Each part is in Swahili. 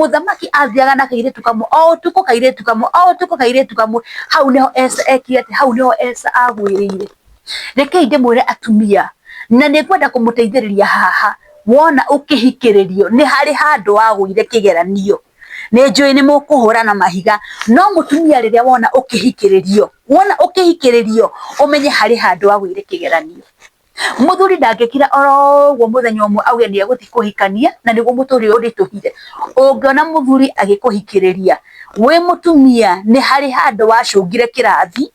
Muthamaki athiaga na kairitu kamwe o tuko kairitu kamwe o tuko kairitu kamwe. Hau niho Esa ekire ati, hau niho Esa agwirire. Rekei ndimwire atumia na nikwenda kumuteithiriria haha, wona ukihikiririo ni hari handu wagwire kigeranio. Ni njui ni mukuhura na mahiga, no mutumia riria wona ukihikiririo umenye hari handu wagwire kigeranio. Muthuri ndangikira oroguo muthenya umwe auge ni eguthi kuhikania na niguo muturire urituhire. Ungiona muthuri agikuhikiriria wi mutumia, ni hari handu wacungire kirathi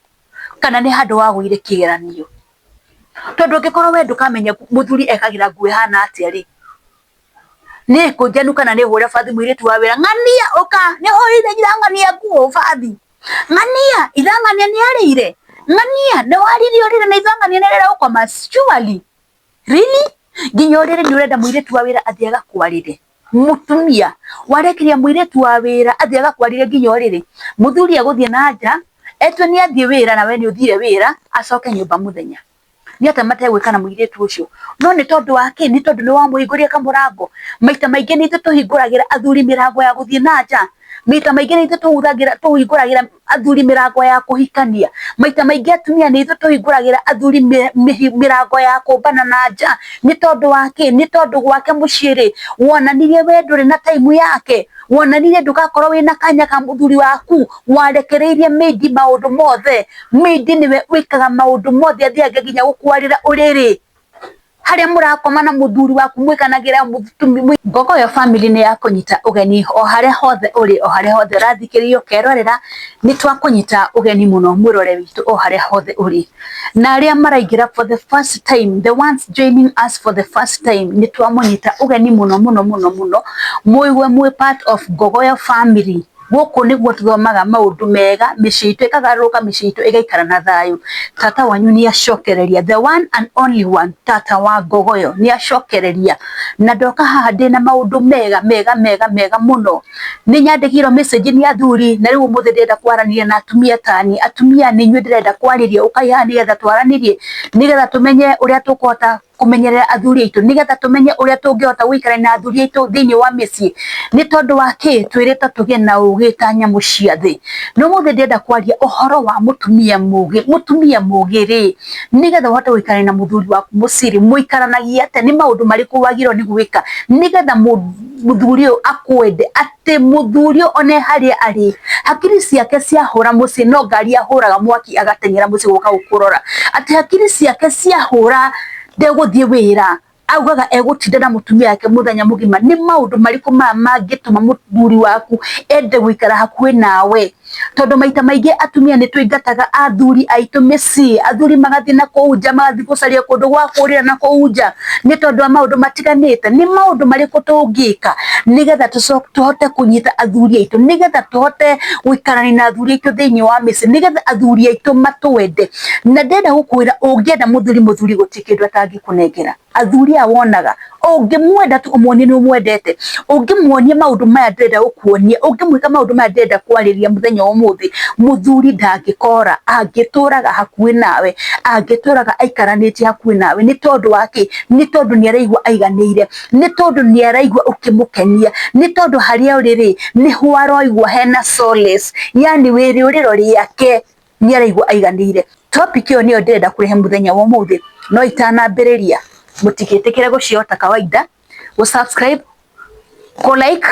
kana ni handu wagwire kigeranio. Tondu ngikorwo we ndukamenya muthuri ekagira nguo hana atia ri, ni kunjanu kana ni hure bathi mwiritu wa wira, ng'ania uka ni hoire irang'ania nguo bathi, ng'ania irang'ania ni arire, ng'ania ni wariri orire na irang'ania ni rera ukoma. Surely really nginya orire ni urenda mwiritu wa wira athiaga kwarire. Mutumia warekiria mwiritu wa wira athiaga kwarire nginya orire. Muthuri aguthie na nja etwe ni athie wira na we ni uthire wira acoke nyumba muthenya ni ata mategwika na mwiritu ucio. No ni tondu wake, ni tondu ni wamuhinguria kamurango. Maita maingi ni tuhinguragira athuri mirango ya guthie na nja. Maita maingi ni tuhinguragira athuri mirango ya kuhikania. Maita maingi atumia ni tuhinguragira athuri mirango ya kumbana na nja. Ni tondu wake, ni tondu gwake muciiri wonanirie we nduri na time yake, wonanirie ndugakorwo wina kanya ka muthuri waku, warekereirie maidi maundu mothe. Maidi niwe wikaga maundu mothe athiage nginya gukwarira uriri haria murakoma na muthuri waku mwikanagira muthumi. Gogoyo family ni yakunyita ugeni o haria hothe uri, o haria hothe rathikiririo kerorera. Ni twakunyita ugeni muno mwirore witu o haria hothe uri, na aria maraingira for the first time, the ones joining us for the first time, ni twamunyita ugeni muno muno muno muno. Muigwe mwe part of Gogoyo family. Guku niguo tuthomaga maundu mega, micii itu ikagaruka, micii itu igaikara na thayu. Tata wanyu ni acokereria, the one and only one, tata wa Gogoyo ni acokereria. Na ndoka haha ndina maundu mega mega mega mega muno. Ni nyandikirwo message ni athuri, na riu muthe ndenda kwaraniria na atumia tani. Atumia ni nyue ndenda kwariria, ukaiha nigetha twaranirie, nigetha tumenye uria tukuhota kumenyerera athuri aitu, nigetha tumenye uria tungihota guikara na athuri aitu thiini wa micii. Ni tondu wake twirite tugie na ugi ta nyamu cia thi. No muthe ndenda kwaria uhoro wa mutumia mugi ri, nigetha uhote guikara na muthuri waku muciri, muikaranagia atia, ni maundu mariku wagirwo ni gwika nigetha muthuri uyu akwende, ati muthuri uyu one haria ari hakiri ciake ciahura mucii no ngari ahuraga mwaki agateng'era mucii guka gukurora, ati hakiri ciake ciahura ndeguthie wira augaga egutinda na mutumia yake muthenya mugima. Ni maundu mariku mangituma muthuri waku ende guikara hakuhi nawe? Tondu maita maingi atumia ni twingataga athuri aitu micii, athuri magathie na kuu nja, magathie gucaria kundu gwa kurira na kuu nja, ni tondu wa maundu matiganite. Ni maundu mariku tungika nigetha tuhote kunyita athuri aitu, nigetha tuhote guikarania na athuri aitu thiini wa micii, nigetha athuri aitu matwende. Na ndenda gukwira ungienda muthuri gutikindu atangikunengera. Athuri a wonaga ungimwenda tu umuonie ni umwendete, ungimwonia maundu maya ndenda gukuonia, ungimwika maundu maya ndenda kwariria muthenya umuthi, muthuri ndangikora, angituraga hakuhi nawe, angituraga aikaranitie hakuhi nawe. Ni tondu wake, ni tondu ni araigua aiganire, ni tondu ni araigua ukimukenia, ni tondu haria uriri niho aroigua hena solace, yani wiriuriro riake ni araigua aiganire. Topic iyo niyo ndenda kurehe muthenya wa umuthi, no itanambiriria mutigitikire guciota kawaida subscribe, like,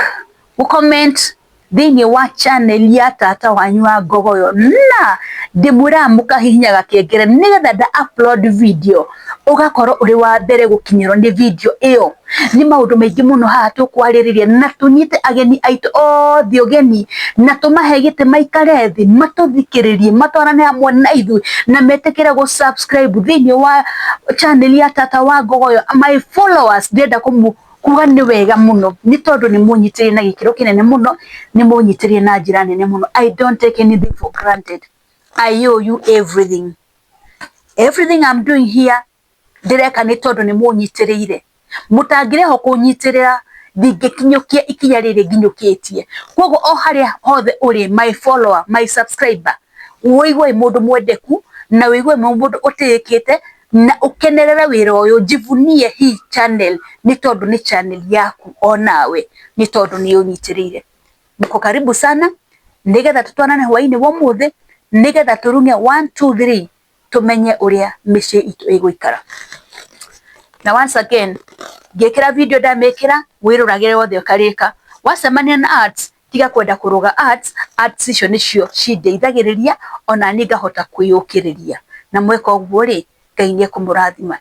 comment thiini wa channel ya tata wanyu wa Gogoyo, na ndimwira mukahihinyaga kengere nigetha nda upload video ugakorwo uri wa mbere gukinyirwo ni video iyo. Ni maundu maingi muno haha tukwariria, na tunyite ageni aitu othe ugeni, na tumahe gite maikare thi matuthikiririe, matwarane hamwe na ithui, na metekere go subscribe thiini wa channel ya tata wa Gogoyo. My followers ndenda kuga ni wega muno, ni tondu ni munyitirie na gikiro kinene muno, ni munyitirie na njira nene muno. I don't take anything for granted. I owe you everything. Everything I'm doing here ndireka ni tondu ni munyitiriire. Mutangireho kunyitirira ndingikinyukia ikinya riri nginyukitie. Koguo o haria hothe uri, my follower, my subscriber, wiigwe mundu mwendeku na wiigwe mundu utirikite, na ukenerera wira uyu, jivunie hii channel ni tondu ni channel yaku onawe, ni tondu ni unyitirire. Mko karibu sana, nigetha tutwanane hwaini wa muthi, nigetha turunge 1 2 3 tumenye uria micii itu iguikara. Na once again, ngekira video ndamekira wiruragire wothe ukarika. Wacemania na ads, tiga kwenda kuruga ads icio nicio cindeithagiriria ona ni ngahota kwiyukiriria. Na mweka uguo ri, Ngai ni kumurathima.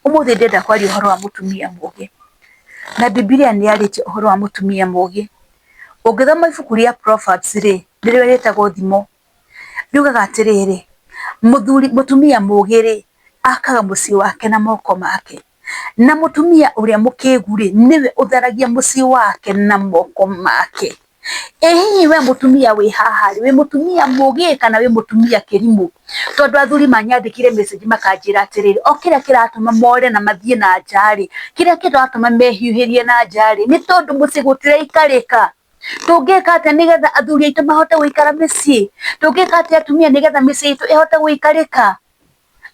Umuthi ndenda kwaria uhoro wa mutumia mugi. Na Biblia ni yaritie uhoro wa mutumia mugi. Ungithoma ibuku ria Proverbs ri, nirio ritagwo thimo. Riugaga atiriri, mutumia mugi ri akaga mucii wake na moko make. Na mutumia uria mukigu ri, niwe utharagia mucii wake na moko make. Hihi we mutumia wi haha ri, we mutumia mugi kana we mutumia kirimu? Tondu athuri manyandikire message makanjira atiriri, o kiria kiratuma more na mathie na njari, kiria kiratuma mehiuhirie na njari ni tondu mucii gutiraika. Tungika atia nigetha athuri aitu mahote guikara micii? Tungika atia atumia nigetha micii itu ihote guikarika?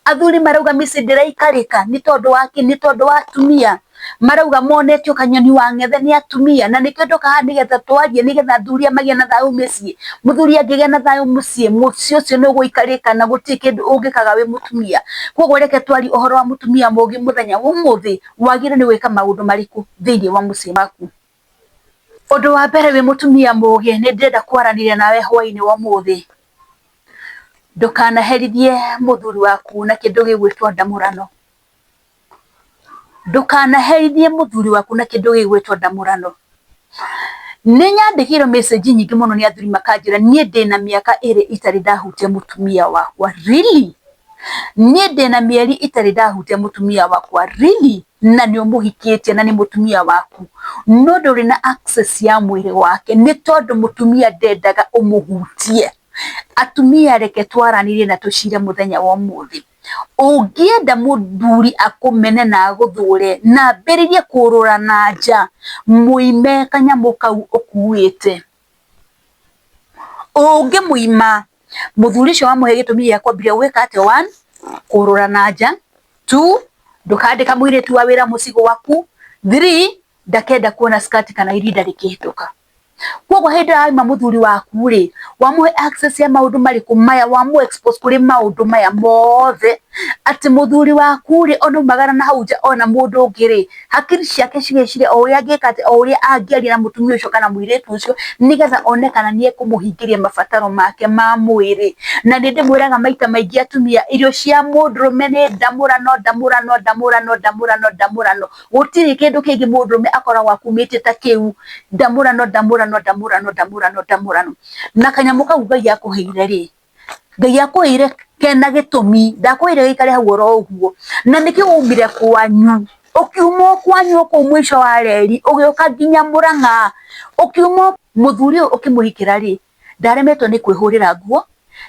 Athuri marauga micii ndiraikarika ni tondu waki, ni tondu wa atumia. Marauga monetio kanyoni wa ng'ethe ni atumia, na nikio ndoka nigetha twarie nigetha athuri magie na thayu micii. Muthuri angigia na thayu mucii, mucii ucio ni guikarika na guti kindu ungikaga wi mutumia. Koguo reke twari uhoro wa mutumia mugi muthenya wa umuthi, wagire ni gwika maundu mariku thiini wa mucii waku. Undu wa mbere wi mutumia mugi, ni ndenda kwaraniria nawe hwaini wa umuthi. Ndukanaherithie muthuri waku na kindu gigwitwo ndamurano. Ndukanaherithie muthuri waku na kindu gigwitwo ndamurano. Ni nyandikirwo message nyingi muno ni athuri makanjira nie ndina miaka iri itari ndahutia mutumia wakwa. Really? Nie ndina mieri itari ndahutia mutumia wakwa. Really? Na ni umuhikitie na ni mutumia waku, no nduri na access ya mwiri wake, ni tondu mutumia ndendaga umuhutie. Atumia reke twaranirie na tucire muthenya wa umuthi. Ungienda muthuri akumene na aguthure na mbiririe kurura na nja, muime kanyamu kau ukuite. Ungi muima muthuri cio wamuhe gitumi gia kwambia gwika atia: 1 kurura na nja, 2 ndukandika muiritu wa wira mucigo waku, 3 ndakenda kuona skati kana irinda rikihituka. Koguo hindi aima muthuri waku ri, wamuhe access ya maundu mariku maya, wamu expose kuri maundu maya mothe, ati muthuri waku ri ona magana na hau nja ona mundu ungi ri, hakiri ciake cigecire o uria angika ati o uria angiaria na mutumia ucio kana muiritu ucio nigetha one kana nie kumuhingiria mabataro make ma mwiri. Na ni ndimwiraga maita maingi atumia, irio cia mundurume ni ndamurano ndamurano ndamurano ndamurano ndamurano. Gutiri kindu kingi mundurume akoragwo akumitie ta kiu, ndamurano ndamurano ndamurano ndamurano ndamurano. Na kanyamu kau Ngai akuheire ri, Ngai akuheire kena gitumi, ndakuheire gikare hau oro uguo, na nikio umire kwanyu. Ukiuma kwanyu ku mwisho wa reri ugiuka nginya Murang'a, ukiuma muthuri ukimuhikira ri, ndaremetwo ni kwihurira nguo,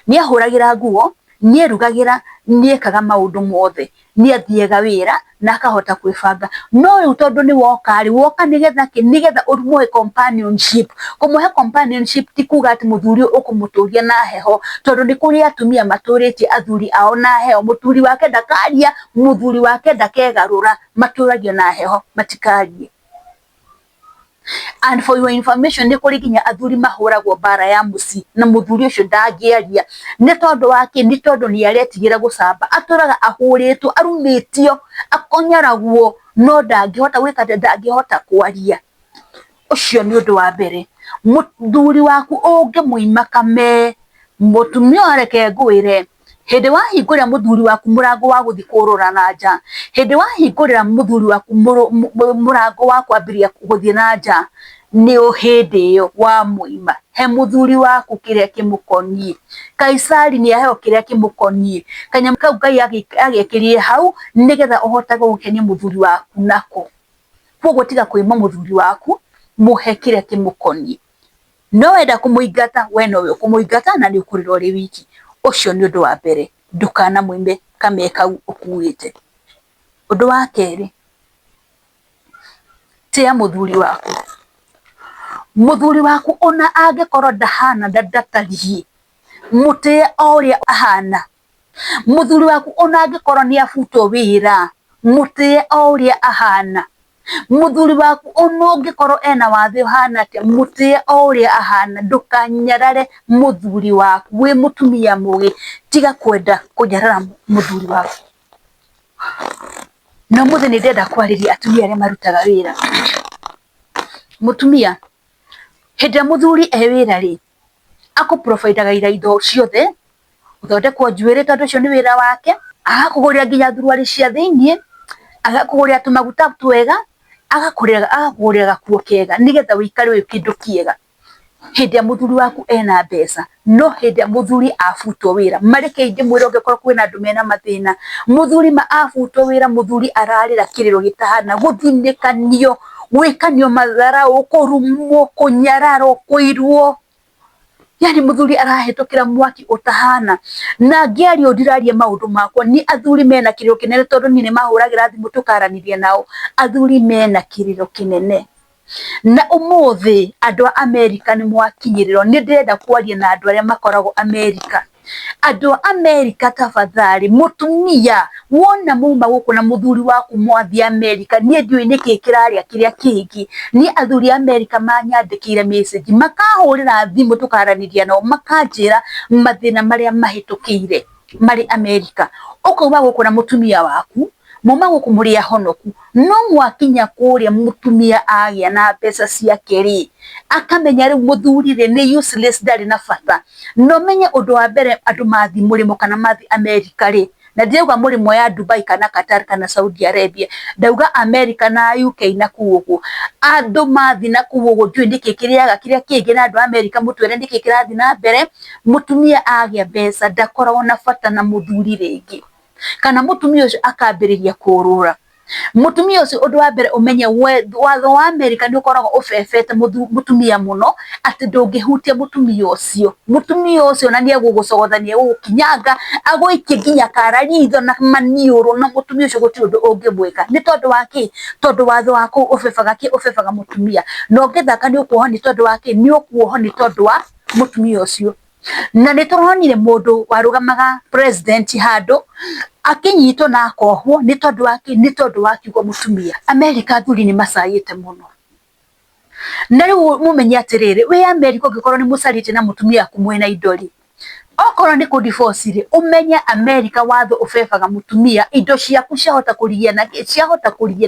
ni ahuragira nguo, ni erugagira, ni ekaga maundu mothe, ni athiega wira na akahota kwibanga. No riu tondu ni woka ri, woka nigetha urumuhe companionship. Kumuhe companionship ti kuga ati muthuri ukumuturia na heho, tondu ni kuri atumia maturitie athuri ao na heho. Muthuri wake ndakaria, muthuri wake ndakegarura, maturagio na heho, matikarie. And for your information, ni kuri ginya athuri mahuragwo bara ya muci na muthuri ucio ndangiaria, ni tondu wake, ni tondu ni aretigira gucamba, aturaga ahuritwo, arumitio, akonyaragwo, no ndangihota gwika, ndangihota kwaria. Ucio ni undu wa mbere. Muthuri waku ungimuima kame, mutumia areke ngwire, hindi wahingurira muthuri waku murango wa guthi kurura na nja, hindi wahingurira muthuri waku murango wa kwambiria guthi na nja, ni uhindi iyo wa muima he muthuri waku kiria kimukonie. Kaisari ni aheo kiria kimukonie, kanyamu kau Ngai agekirire hau nigetha uhota gukenia muthuri waku nako. Koguo tiga kwima muthuri waku, muhe kiria kimukonie. No wenda kumuingata, we nowe ukumuingata na ni ukurira uri wiki. Ucio ni undu wa mbere, ndukana muime kame kau ukuite. Undu wa keri, tia muthuri waku. Muthuri waku ona angikorwo ndahana ndatarihi, mutie o uria ahana. muthuri waku ona angikorwo ni afuto wira mutie o uria ahana. Muthuri waku ona ungikorwo ena wathe hana atia mutie o uria ahana. Ndukanyarare muthuri waku wi mutumia mugi, tiga kwenda kunyarara muthuri waku. No muthe ni ndenda kwariria atumia aria marutaga wira. Mutumia hinde muthuri e wira ri ako provide ira indo ciothe, uthondekwo njuiri tondu cio ni wira wake, agakugurira nginya thuruari cia thiini, agakugurira tumaguta twega, agakugurira gakuo kega nigetha wikare wi kindu kiega. Hinde muthuri waku ena mbeca, no hinde muthuri afutwo wira mareke inde mwire ungikorwo kwina andu mena mathina, muthuri afutwo wira, muthuri ararira kiriro gitahana, guthinikanio, gwikanio matharau, kurumwo, kunyararwo, kuirwo. Yani muthuri arahetukira mwaki utahana. Na ngiario ndirarie maundu makwa, ni athuri mena kiriro kinene tondu ni mahuragira thimu tukaranirie nao. Athuri mena kiriro kinene. Na umuthi andu a America ni mwakinyirirwo. Ni ndirenda kwaria na andu aria makoragwo America. Andu a America tafadhali, mutumia wona muma guku na muthuri waku mwathi America, nie ndiui niki kiraria kiria kingi. Ni athuri America manyandikire message, makahurira thimu tukaraniria nao, makanjira mathina maria mahitukire mari America. Ukauga guku na mutumia waku muma guku muri ahonoku, no mwakinya kuria mutumia agia na pesa ciake ri akamenya riu muthuri ri ni useless, ndari na bata. No menye undu wa mbere andu mathi murimo kana mathi America ri, na ndiuga murimo ya Dubai kana Qatar kana Saudi Arabia, ndauga America na UK na kuugu. Andu mathi na kuugu njui ndiki kiriaga kiria kingi na andu America mutwere ndiki kirathi na mbere. Mutumia agia mbeca ndakoragwo na bata na muthuri ringi, kana mutumia ucio akambiriria kurura. Mutumia ucio undu wa mbere umenye watho wa America ni ukoragwo ufefete mutumia muno, ati ndungihutia mutumia ucio. Mutumia ucio na ni egugucogothania, egukinyanga, aguikie nginya kara ritho na maniuru, na mutumia ucio gutiri undu ungimwika. Ni tondu wa ki? Tondu watho wako ufefaga ki? Ufefaga mutumia. No ngithaka ni ukuoho ni tondu wa ki? Ni ukuoho ni tondu wa mutumia ucio. Na ni turonire mundu warugamaga president handu akinyitwo na akohwo ni tondu wa ki? Ni tondu wa kiugo mutumia. America athuri ni macayite muno. Na riu mumenye atiriri, wi America ungikorwo ni mucarite na mutumia aku mwena idori, okorwo ni ku divorce ri, umenya America watho ufefaga mutumia, indo ciaku ciahota kurigia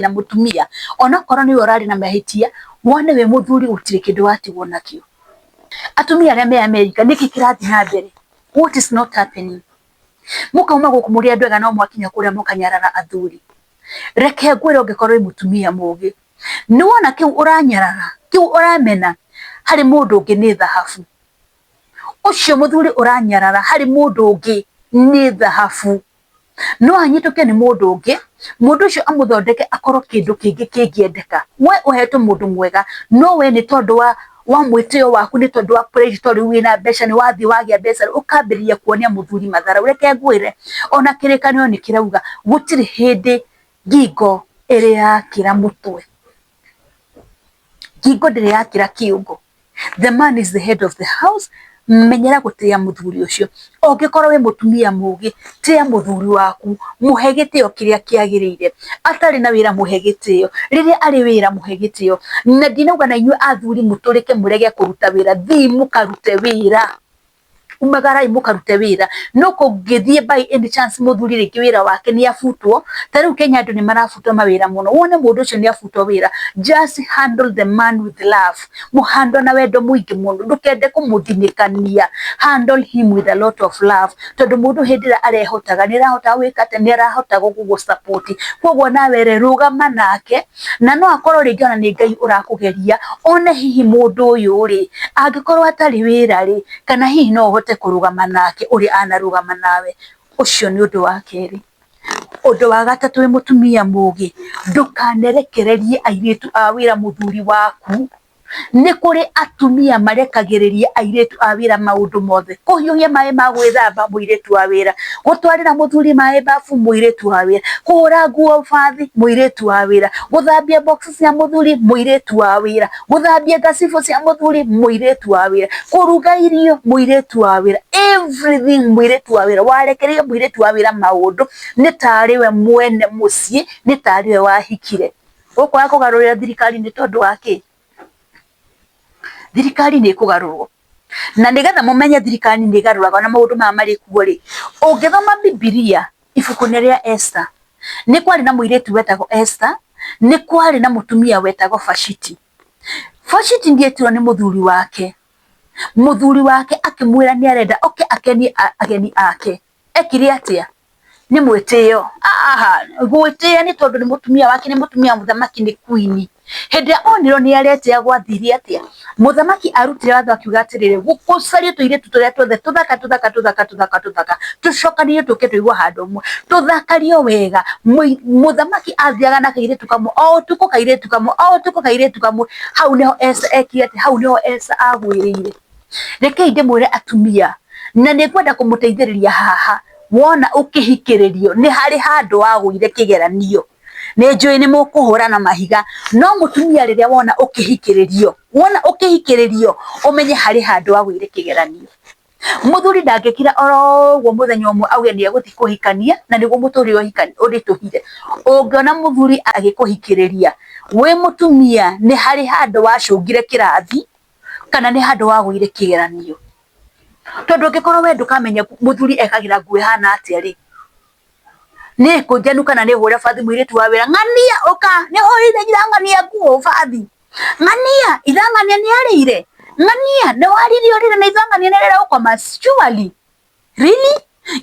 na mutumia. Ona korwo ni urari na mahitia, wone we muthuri gutire kindu watigwo nakio. Atumia aria me America niki kirathi na mbere? What is not happening? Mukauma guku muri andu ega no mwakinya kuria mukanyarara athuri. Reke ngwire ungikorwo mutumia mugi, ni wona kiu uranyarara, kiu uramena, hari mundu ungi ni thahabu. Ucio muthuri uranyarara hari mundu ungi ni thahabu. No anyituke ni mundu ungi, mundu ucio amuthondeke akorwo kindu kingi kingiendeka. We uhetwo mundu mwega, no we ni tondu wa mwitio waku, ni tondu wa praise, tondu wina mbeca, ni wathi wagia mbeca ukambiriria kuonia muthuri mathara. Reke ngwire ona kirikanio ni kirauga gutiri hindi ngingo iri yakira mutwe, ngingo ndiri yakira kiungo. The man is the head of the house. Menyera gutia muthuri ucio. Ungikorwo wi mutumia mugi, tia muthuri waku, muhe gitio kiria kiagirire. Atari na wira muhe gitio, riria ari wira muhe gitio. Na ndinauga na inyuĩ athuri muturike murege kuruta wira, thi mukarute wira. Umagarai mukarute wira. No kungithie by any chance muthuri ringi wira wake ni afutwo, tariu Kenya andu ni marafutwo mawira muno, wone mundu ucio ni afutwo wira, just handle the man with love. Muhandle na wendo muingi muno, ndukende kumuthinikania. Handle him with a lot of love, tondu mundu hindira arehotaga ni rahota wikate, ni rahota gugu support. Kwoguo nawe re rugama nake, na no akorwo ringi ona ni Ngai urakugeria. One hihi mundu uyu ri angikorwo atari wira ri, kana hihi no uhote kurugama nake uri anarugama nawe. Ucio ni undu wa keri. Undu wa gatatu, wi mutumia mugi, ndukanerekererie airitu a wira muthuri waku. Nĩ kũrĩ atumia marekagĩrĩria airĩtu a wĩra maũndũ mothe. Kũhiũhia maĩ ma gwĩthamba mũirĩtu wa wĩra, gũtwarĩra mũthuri maĩ bafu mũirĩtu wa wĩra, kũhũra nguo bathi mũirĩtu wa wĩra, gũthambia box cia mũthuri mũirĩtu wa wĩra, gũthambia ngacibũ cia mũthuri mũirĩtu wa wĩra, kũruga irio mũirĩtu wa wĩra, everything mũirĩtu wa wĩra. Warekereria mũirĩtu wa wĩra maũndũ nĩ tarĩ we mwene mũciĩ, nĩ tarĩ we wahikire. Ũkwaga kũgarũrĩra thirikari nĩ tondũ wa kĩ? Thirikari nĩ ĩkũgarũrwo, na nĩgetha mũmenye thirikari nĩ ĩgarũraga na maũndũ maya marĩ kuo rĩ, ũngĩthoma Bibilia ibuku-inĩ rĩa Esther, nĩ kwarĩ na mũirĩtu wetagwo Esther, nĩ kwarĩ na mũtumia wetagwo Vashiti. Vashiti ndietirwo nĩ mũthuri wake akĩmwĩra nĩ arenda oke akenie ageni ake. Ekire atĩa? Nĩ mwĩtĩo. Gwĩtĩĩa nĩ tondũ nĩ mũtumia wake, nĩ mũtumia mũthamaki, nĩ queen. Hĩndĩ ĩrĩa onirwo nĩ aretĩĩa gwathire atĩa? Mũthamaki arutire watho akiuga atĩrĩrĩ, gũcarie tũirĩtu tũrĩa tuothe tũthaka tũcokanĩrĩe tũke tũigwo handũ ũmwe, tũthakario wega. Mũthamaki athiaga na kairĩtu kamwe o ũtukũ kairĩtu kamwe. Hau nĩho Esther ekire atĩ, hau nĩho Esther agwĩrĩire. Rekei ndĩmwĩre atumia, na nĩngwenda kũmũteithĩrĩria haha, wona ũkĩhikĩrĩrio nĩ harĩ handũ wagũire kĩgeranio. Nĩ njũĩ nĩ mũkũhũra na mahiga, no mũtumia rĩrĩa wona ũkĩhikĩrĩrio, ũmenye harĩ handũ wagũire kĩgeranio. Mũthuri ndangĩkira oroguo mũthenya ũmwe auge nĩ egũthiĩ kũhikania, na nĩguo mũtũrĩre ũrĩtũhire. Ũngĩona mũthuri agĩkũhikĩrĩria wĩ mũtumia, nĩ harĩ handũ wacũngire kĩrathi, kana nĩ handũ wagũire kĩgeranio. Tondũ ũngĩkorwo we ndũkamenya mũthuri ekagĩra nguo ihana atĩa rĩ, nĩ kũnjanu kana nĩ hũre bathi mũirĩtu wa wĩra, ng'ania ũka nĩ hũrire irang'ania nguo bathi, ng'ania irang'ania nĩ arĩire, ng'ania nĩ warire ũrĩre na irang'ania nĩ arĩre ũkoma. Surely really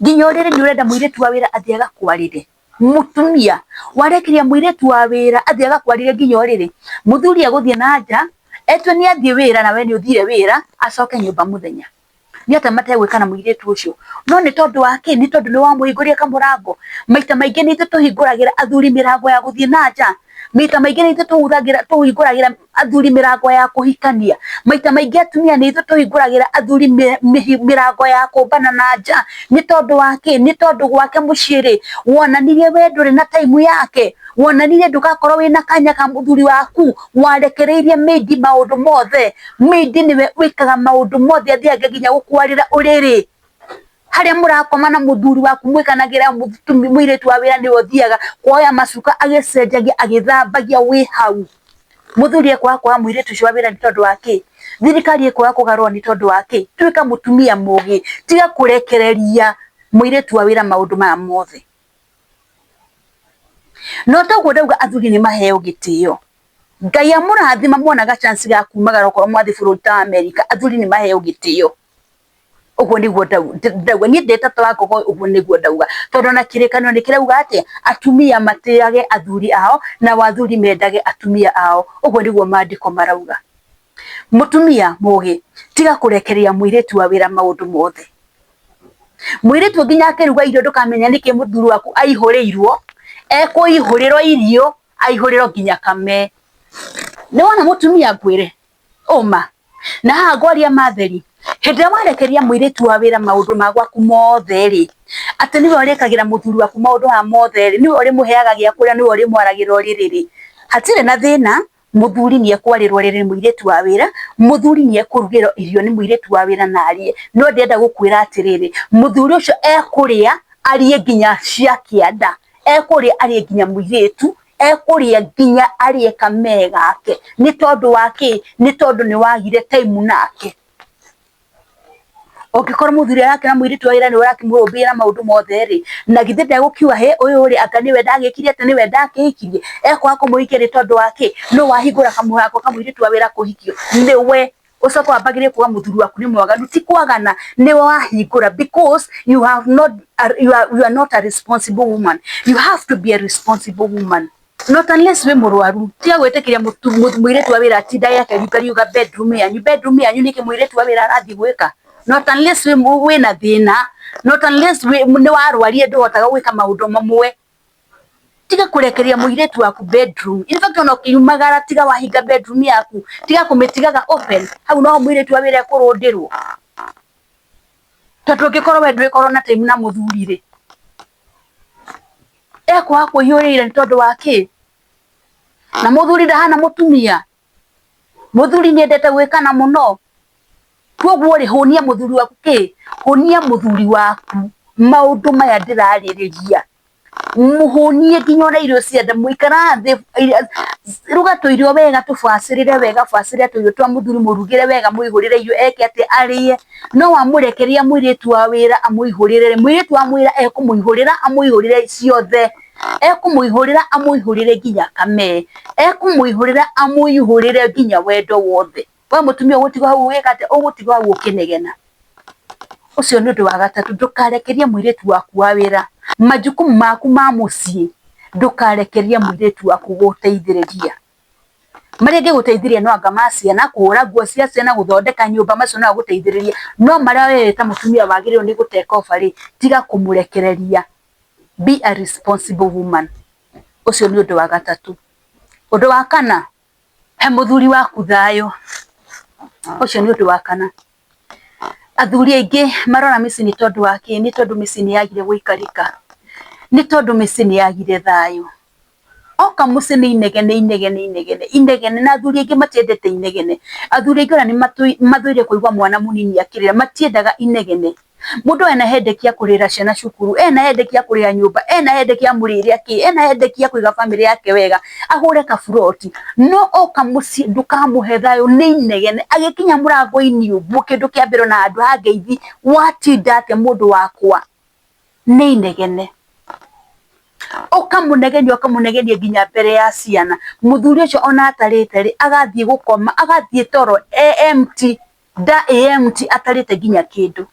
nginya ũrĩre nĩ ũrenda mũirĩtu wa wĩra athiĩ agakwarĩre? Mũtumia warekeria mũirĩtu wa wĩra athiĩ agakwarĩre nginya ũrĩre? Mũthuri egũthiĩ na nja etwe nĩ athiĩ wĩra na we nĩ ũthire wĩra, acoke nyũmba mũthenya. Nĩ atĩa mategwĩka na mũirĩtu ũcio? No nĩ tondũ wa kĩ? Nĩ tondũ nĩ wamũhingũria kamũrango. Maita maingĩ nĩ ithuĩ tũhingũragĩra athuri mĩrango ya gũthiĩ na nja. Maita maingĩ nĩ ithuĩ tũhingũragĩra athuri mĩrango ya kũhikania. Maita maingĩ atumia nĩ ithuĩ tũhingũragĩra athuri mĩrango ya kũmbana na nja. Nĩ tondũ wa kĩ? Nĩ tondũ gwake mũciĩ rĩ, wonanirie we ndũrĩ na time yake, wonanirie ndũgakorwo wĩna kanya ka mũthuri waku, warekereirie maidi maũndũ mothe. Maidi nĩwe wĩkaga maũndũ mothe, athiaga nginya gũkwarĩra ũrĩrĩ. Harĩa mũrakoma na mũthuri waku mwĩkanagĩra, mũirĩtu wa wĩra nĩwe ũthiaga kuoya macuka agĩcenjagia agĩthambagia wĩ hau. Mũthuri ekwaga kuoya mũirĩtu ũcio wa wĩra nĩ tondũ wa kĩ? Thirikari ekwaga kũgarũrwo nĩ tondũ wa kĩ? Tuĩka mũtumia mũgĩ, tiga kũrekereria mũirĩtu wa wĩra maũndũ maya mothe. No toguo ndauga athuri nĩ maheo gĩtĩo. Ngai amũrathima muonaga chance ga kumagara okorwo mwathi bũrũri ta America, athuri nĩ maheo gĩtĩo. Ũguo nĩguo ndauga, niĩ ndĩ tata wa Ngogo, ũguo nĩguo ndauga. Tondũ na kĩrĩkanĩro nĩ kĩrauga atĩa? Atumia matĩage athuri ao na athuri mendage atumia ao. Ũguo nĩguo maandĩko marauga. Mũtumia mũgĩ, tiga kũrekereria mũirĩtu wa wĩra maũndũ mothe. Mũirĩtu nginya akĩruga irio ndũkamenya nĩkĩ mũthuri waku aihũrĩirwo, ekũihũrĩrwo irio, aihũrĩrwo nginya kame. Nĩ wona mũtumia ngwĩre ũma, na haha ngwaria matheri, hĩndĩ ĩrĩa warekeria mũirĩtu wa wĩra maũndũ ma gwaku mothe rĩ, atĩ nĩwe ũrĩkagĩra mũthuri waku maũndũ maya mothe rĩ, nĩwe ũrĩmũheaga gĩa kũrĩa, nĩwe ũrĩmwaragĩra ũrĩrĩ rĩ, hatirĩ na thĩna. Mũthuri nĩ ekwarĩrwo rĩrĩ mũirĩtu wa wĩra, mũthuri nĩ ekũrugĩrwo irio nĩ mũirĩtu wa wĩra na arĩe. No ndĩrenda gũkwĩra atĩrĩrĩ, mũthuri ũcio ekũrĩa arĩe nginya cia kĩanda, ekũrĩa arĩe nginya mũirĩtu, ekũrĩa nginya arĩe kame gake. Nĩ tondũ wa kĩ? Nĩ tondũ nĩ wagire time nake. Ũngĩkorwo mũthuri yake na mũirĩtu wa wĩra nĩ ũrakĩmũrũmbĩra maũndũ mothe rĩ, na githĩ ndegũkiuga he ũyũ rĩ anga nĩwe ndagĩkire atĩ nĩwe ndakĩhikirie, ekwaga kũmũhikia nĩ tondũ wa kĩ? No wahingũra kamũrango ka mũirĩtu wa wĩra kũhikio, nĩwe ũcoka wambagĩrĩrie kuuga mũthuri waku nĩ mwaganu. Ti kwagana, nĩwe wahingũra, because you are not a responsible woman. You have to be a responsible woman. Not unless we mũrwaru. Tiga gwĩtĩkĩria mũirĩtu wa wĩra atindage akĩriuga bedroom yanyu nĩkĩ mũirĩtu wa wĩra arathiĩ gwĩka. Not unless wĩna thĩna, not unless nĩ warwarire ndũhotaga gwĩka maũndũ mamwe. tiga kurekeria muiretu waku bedroom. In fact ona ukiyumagara tiga wahinga bedroom yaku, tiga kumitigaga open. Hau no muiretu awire kurundirwo. Tondu ngikorwo we ndwikorwo na time na muthuri ri, ekwa kuiyurire ni tondu wa ki? Na muthuri ndahana mutumia. Muthuri niendete gwikana muno. Koguo ri hunia muthuri waku ki? Hunia muthuri waku maundu maya ndiraririria. Muhunie nginya ona irio cienda muikara thi ruga tuirio wega tubacirire wega bacire tuirio twa muthuri murugire wega muihurire irio eke ati arie no wamurekeria muiritu wa wira amuihurire muiritu wa mwira ekumuihurira amuihurire ciothe ekumuihurira amuihurire nginya kame ekumuihurira amuihurire nginya wendo wothe we mutumia gutigo hau wikate ugutigo hau ukinegena ucio ni undu wa gatatu ndukarekeria muiritu waku wa wira majukumu maku ma mucii ndukarekeria muiritu waku guteithiriria maria ngiguteithiria no anga ma ciana kuhura nguo cia ciana guthondeka nyumba macio no guteithiriria no maria we ta mutumia wagirirwo ni guteka ofa ri tiga kumurekereria. Be a responsible woman. Ucio ni undu wa gatatu. Undu wa kana he muthuri waku thayo. Ucio ni undu wa kana. Athuri aingi marona mici ni tondu wa ki? Ni tondu mici ni yagire guikarika, ni tondu mici ni yagire thayo. Oka muci ni inegene na athuri aingi matiendete inegene. Athuri aingi ona ni mathuire kuigwa mwana munini akirira, matiendaga inegene. Mundu ena hedeki ya kurira ciana cukuru, ena hedeki ya kurira nyumba, ena hedeki ya murire aki, ena hedeki ya kuiga family yake wega, ahure kaburoti. No oka muci ndukamuhe thayo ni inegene, agikinya murango-ini uguo kindu kia mbere na andu angeithi watinda atia mundu wakwa ni inegene. Okamunegenia nginya mbere ya ciana. Muthuri ucio ona atarite ri agathie gukoma, agathie toro empty atarite nginya kindu.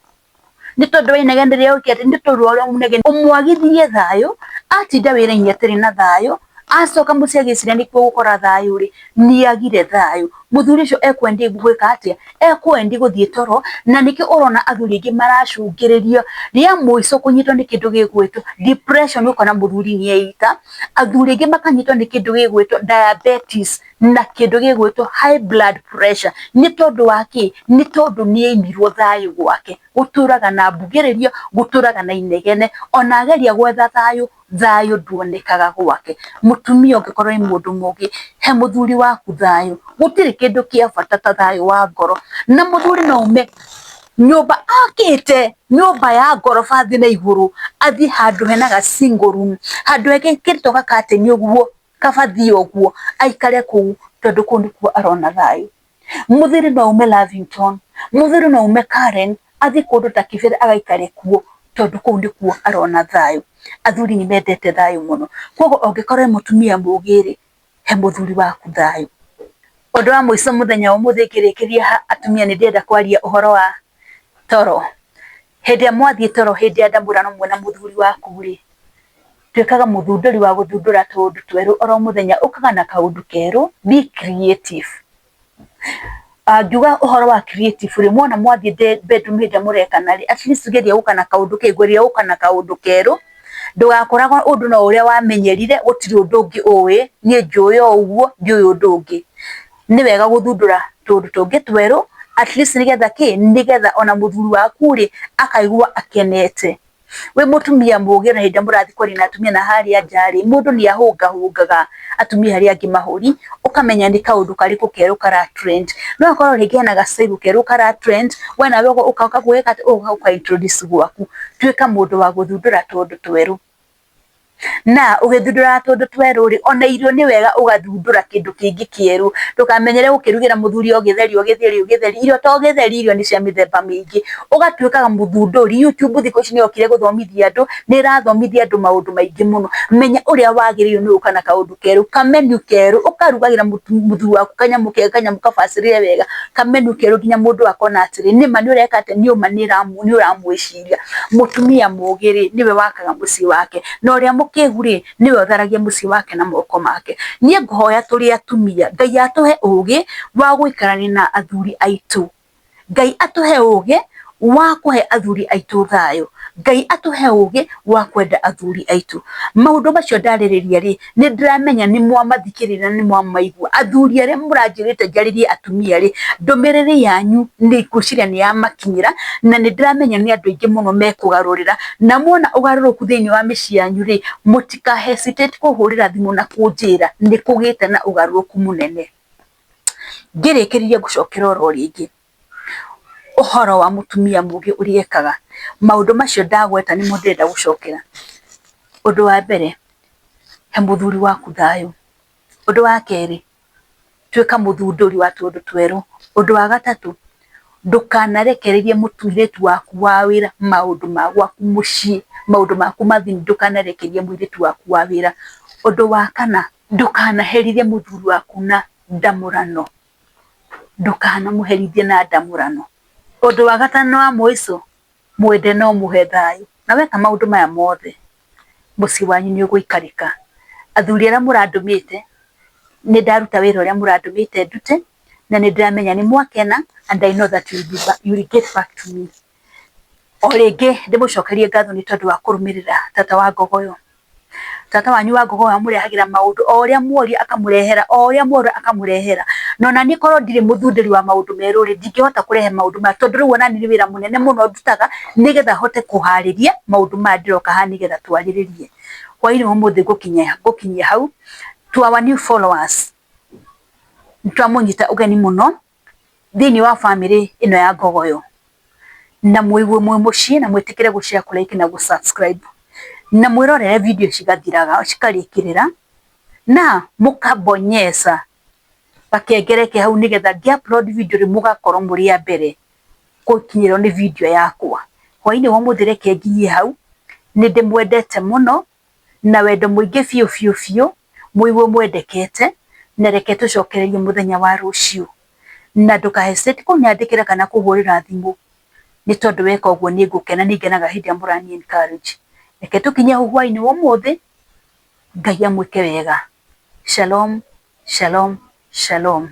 Ni tondu wa inegene ria ukete ni tondu wa munegene umwagithie thayo atinda wira-ini atiri na thayo acoka muci agiciria ni kuo gukora thayo ri ni agire thayo. Muthuri ucio ekwendi gwika atia? Ekwendi guthie toro na niki urona athuri aingi maracungiririo ria muico kunyitwo ni kindu gigwitwo depression. Ukona muthuri ni eita, athuri aingi makanyitwo ni kindu gigwitwo diabetes na kindu gigwitwo high blood pressure. Ni tondu wa ki? Ni tondu ni aimirwo thayo gwake, guturaga na mbugiririo, guturaga na inegene. Ona ageria gwetha thayo nduonekaga gwake. Mutumia ungikorwo ni mundu mugi, he muthuri waku thayo. Gutiri kindu kia bata ta thayo wa ngoro. Na muthuri no ume nyumba akite, nyumba ya ngoroba thi na iguru, athi handu hena ga single room, handu ekirito gakateni uguo kabathi uguo, aikare kuu tondu kuu nikuo arona thayo. Muthuri no ume Lavington, muthuri no ume Karen, athi kundu ta Kibera agaikare kuo tondu kuu nikuo arona thayo. Athuri ni mendete thayo muno. Koguo ungikorwo mutumia mugiri, he muthuri waku thayo. Undu wa muico muthenya umuthi ngirikiria atumia ni ndienda kwaria uhoro wa toro. Hindi mwathie toro, hindi ya ndamurano mwe na muthuri waku ri, twikaga muthunduri wa guthundura tundu tweru oro muthenya, ukaga na kaundu keru. Be creative. Njuga uhoro wa creative ri, mwona mwathie bedroom hindi murekana ri, at least geria uka na kaundu ke, geria uka na kaundu keru. Ndugakoragwo undu no uria wamenyerire gutiri undu ungi uwi, nie njui o uguo ndiui undu ungi. Ni wega guthundura tundu tungi tweru, at least nigetha ki? Nigetha ona muthuri waku ri akaigua akenete. We mutumia mugi na hindi murathi kwari na atumia na haria njari, mundu ni ahungaga atumia haria angi mahuri, ukamenya ni kaundu kariku keru kara trend. No akorwo ringi hena gacairu keru kara trend, we nawe ukauka gwika uka introduce gwaku, twika mundu wa guthundura tundu tweru. Na ugithundura tundu tweru ri, ona irio ni wega ugathundura kindu kingi kieru. Ndukamenyere gukirugira muthuri o githeri irio to githeri, irio ni cia mithemba mingi. Ugatwikaga muthunduri. YouTube thiko ici ni okire guthomithia andu, ni rathomithia andu maundu maingi muno. Menya uria wagiririo ni uka na kaundu keru, kamenu keru, ukarugagira muthuri waku kanyamu kabacirire wega, kamenu keru nginya mundu akona atiri ni ma ni ureka ate, ni uma ni uramwiciria. Mutumia mugiri niwe wakaga mucii wake, no uria mukiguri niwe utharagia mucii wake na moko make. Nie nguhoya turi atumia, Ngai atuhe ugi wa guikarania na athuri aitu. Ngai atuhe ugi wa kuhe athuri aitu thayo, Ngai atuhe ugi wa kwenda athuri aitu. Maundu macio ndaririria ri ni ndiramenya ni mwamathikirira ni mwamaigua athuri aria muranjirite njaririe atumia ri ndumiriri yanyu ni kuciria ni yamakinyira na ni ndiramenya ni andu aingi muno mekugarurira na mwona ugaruruku thiini wa micii yanyu ri mutika hesitate kuhurira thimu na kunjira ni kugite na ugaruruku munene. Ngirikiriria gucokera oro ringi uhoro wa mutumia mugi uriekaga maundu macio ndagweta ni ndirenda gucokera. Undu wa mbere, he muthuri waku thayo. Undu wa keri, tuika muthunduri wa tundu tweru. Undu wa gatatu, ndukanarekererie mutuiritu waku wa wira maundu ma gwaku mucii, maundu maku mathini ndukanarekererie muiritu waku wa wira. Undu wa kana, ndukanaherithie muthuri waku na ndamurano, ndukanamuherithie na ndamurano. Undu wa gatano wa muico, mwende no muhe thayo. Na weka maundu maya mothe mucii wanyu ni uguikarika. Athuri aria murandumite ni ndaruta wira uria murandumite ndute na ni ndiramenya ni mwakena and I know that you will get back to me. O ringi ndimucokerie ngatho ni tondu wa kurumirira tata wa Ngogoyo. Tata wanyu wa Ngogoyo amurehagira maundu o uria muoria akamurehera, o uria muoria akamurehera. Nona ni korwo ndiri muthundiri wa maundu meru ri ndingihota kurehe maundu ma tondu riu ona ni wira munene muno ndutaga nigetha hote kuhariria maundu ma ndiroka ha nigetha twariririe. Kwa hiyo umuthi gukinyia hau to our new followers. Ntwamunyita ugeni muno thiini wa family ino ya Ngogoyo. Na mwigue mwe mucii na mwitikire gushare, kulike na gusubscribe. Na mwirorere video cigathiraga cikarikirira na mukabonyesa bakengereke hau nigetha ngi-upload video ri mugakorwo muri a mbere gukinyirwo ni video yakwa. Hwaini wa muthireke nginyie hau ni ndimwendete muno na wendo muingi fiu mwigue mwendekete na reke tucokererie muthenya wa ruciu na ndukahesete kunyandikira kana kuhurira thimu ni tondu weka uguo ni ngukena ni ngenaga hindi amurani encourage. Reke tukinye hwaini wa muthi. Ngai amwike wega. Shalom, shalom, shalom.